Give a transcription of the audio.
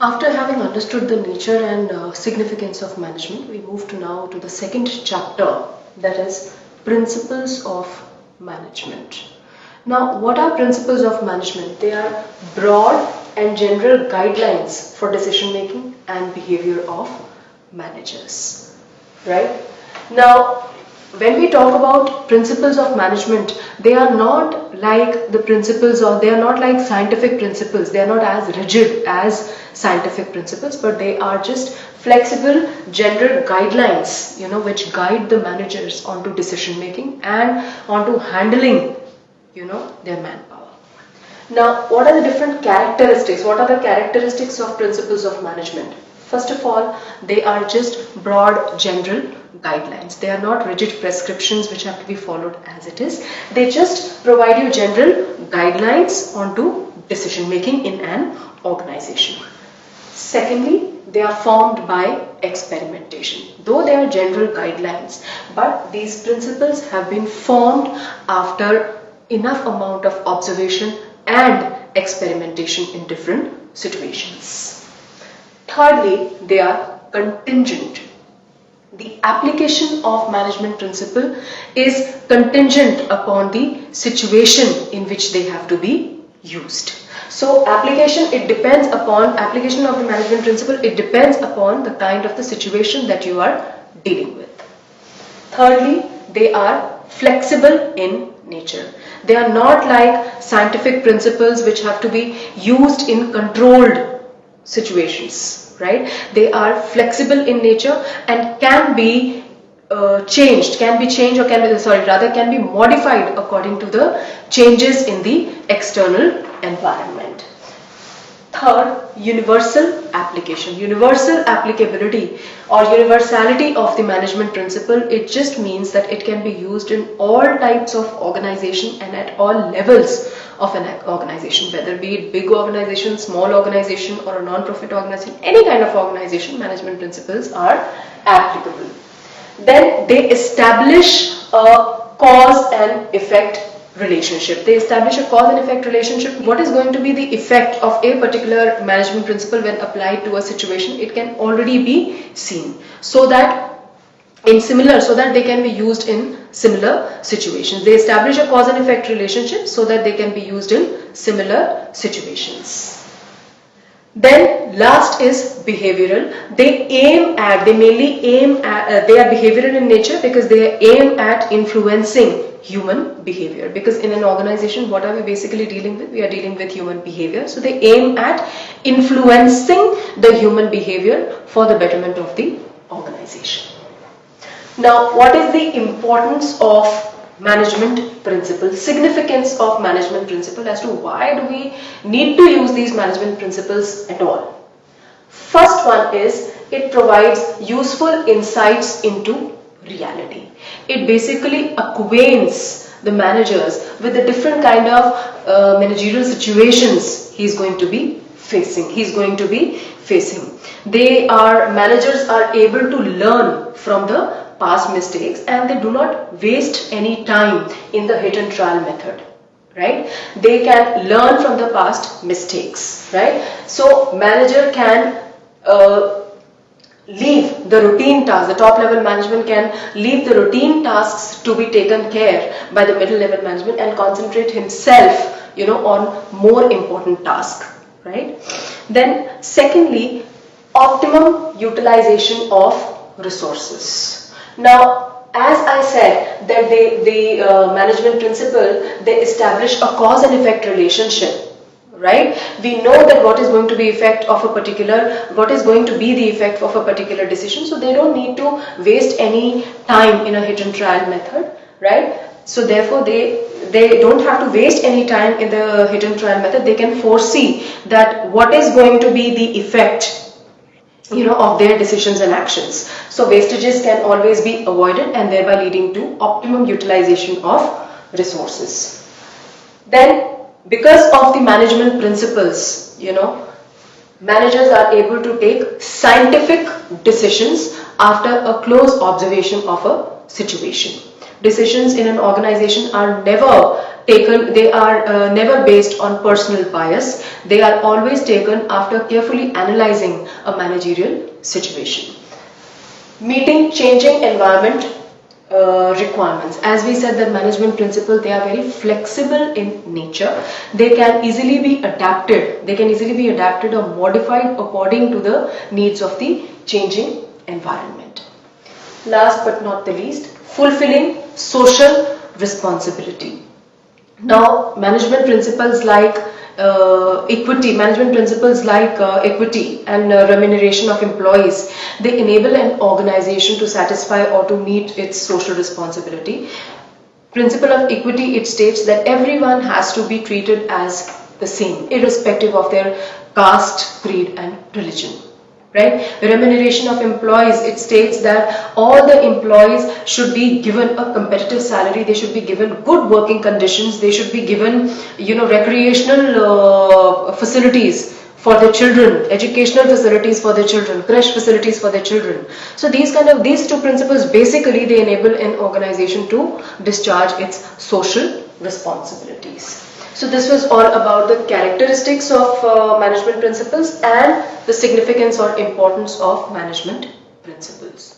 After having understood the nature and significance of management, we move now to the second chapter, that is principles of management. Now, what are principles of management? They are broad and general guidelines for decision making and behavior of managers, right? Now, when we talk about principles of management, they are not like the principles, or they are not like scientific principles. They are not as rigid as scientific principles, but they are just flexible general guidelines, which guide the managers onto decision making and onto handling, their manpower. Now, what are the different characteristics? What are the characteristics of principles of management? First of all, they are just broad general guidelines. They are not rigid prescriptions which have to be followed as it is. They just provide you general guidelines onto decision making in an organization. Secondly, they are formed by experimentation. Though they are general guidelines, but these principles have been formed after enough amount of observation and experimentation in different situations. Thirdly, they are contingent. The application of management principle is contingent upon the situation in which they have to be used. So application of the management principle, it depends upon the kind of the situation that you are dealing with. Thirdly, they are flexible in nature. They are not like scientific principles which have to be used in controlled situations, right? They are flexible in nature and can be can be modified according to the changes in the external environment. Third, universal application. Universal applicability or universality of the management principle, it just means that it can be used in all types of organization and at all levels of an organization, whether be it big organization, small organization, or a non-profit organization, any kind of organization, management principles are applicable. Then they establish a cause and effect relationship. They establish a cause and effect relationship. What is going to be the effect of a particular management principle when applied to a situation? It can already be seen, so that they can be used in similar situations. They establish a cause and effect relationship so that they can be used in similar situations. Then last is behavioral. They are behavioral in nature because they aim at influencing human behavior. Because in an organization, what are we basically dealing with? We are dealing with human behavior. So they aim at influencing the human behavior for the betterment of the organization. Now, what is the importance of management principle, significance of management principle, as to why do we need to use these management principles at all? First one is, it provides useful insights into reality. It basically acquaints the managers with the different kind of managerial situations he's going to be facing. Managers are able to learn from the past mistakes, and they do not waste any time in the hit and trial method, right? They can learn from the past mistakes, right? So manager can leave the routine tasks. The top level management can leave the routine tasks to be taken care by the middle level management and concentrate himself, on more important tasks, right? Then secondly, optimum utilization of resources. Now, as I said that the management principle, they establish a cause and effect relationship, right? We know that what is going to be the effect of a particular decision, so they don't need to waste any time in a hit and trial method, right? So therefore they don't have to waste any time in the hit and trial method. They can foresee that what is going to be the effect of their decisions and actions. So wastages can always be avoided, and thereby leading to optimum utilization of resources. Then, because of the management principles, managers are able to take scientific decisions after a close observation of a situation. Decisions in an organization are never taken, they are never based on personal bias. They are always taken after carefully analyzing a managerial situation. Meeting changing environment requirements. As we said, the management principle, they are very flexible in nature. They can easily be adapted. They can easily be adapted or modified according to the needs of the changing environment. Last but not the least, fulfilling social responsibility. Now, management principles like equity and remuneration of employees, they enable an organization to satisfy or to meet its social responsibility. Principle of equity, it states that everyone has to be treated as the same, irrespective of their caste, creed and religion. Right? Remuneration of employees, it states that all the employees should be given a competitive salary, they should be given good working conditions, they should be given, recreational facilities for their children, educational facilities for their children, creche facilities for their children. So these two principles, basically they enable an organization to discharge its social responsibilities. So this was all about the characteristics of management principles and the significance or importance of management principles.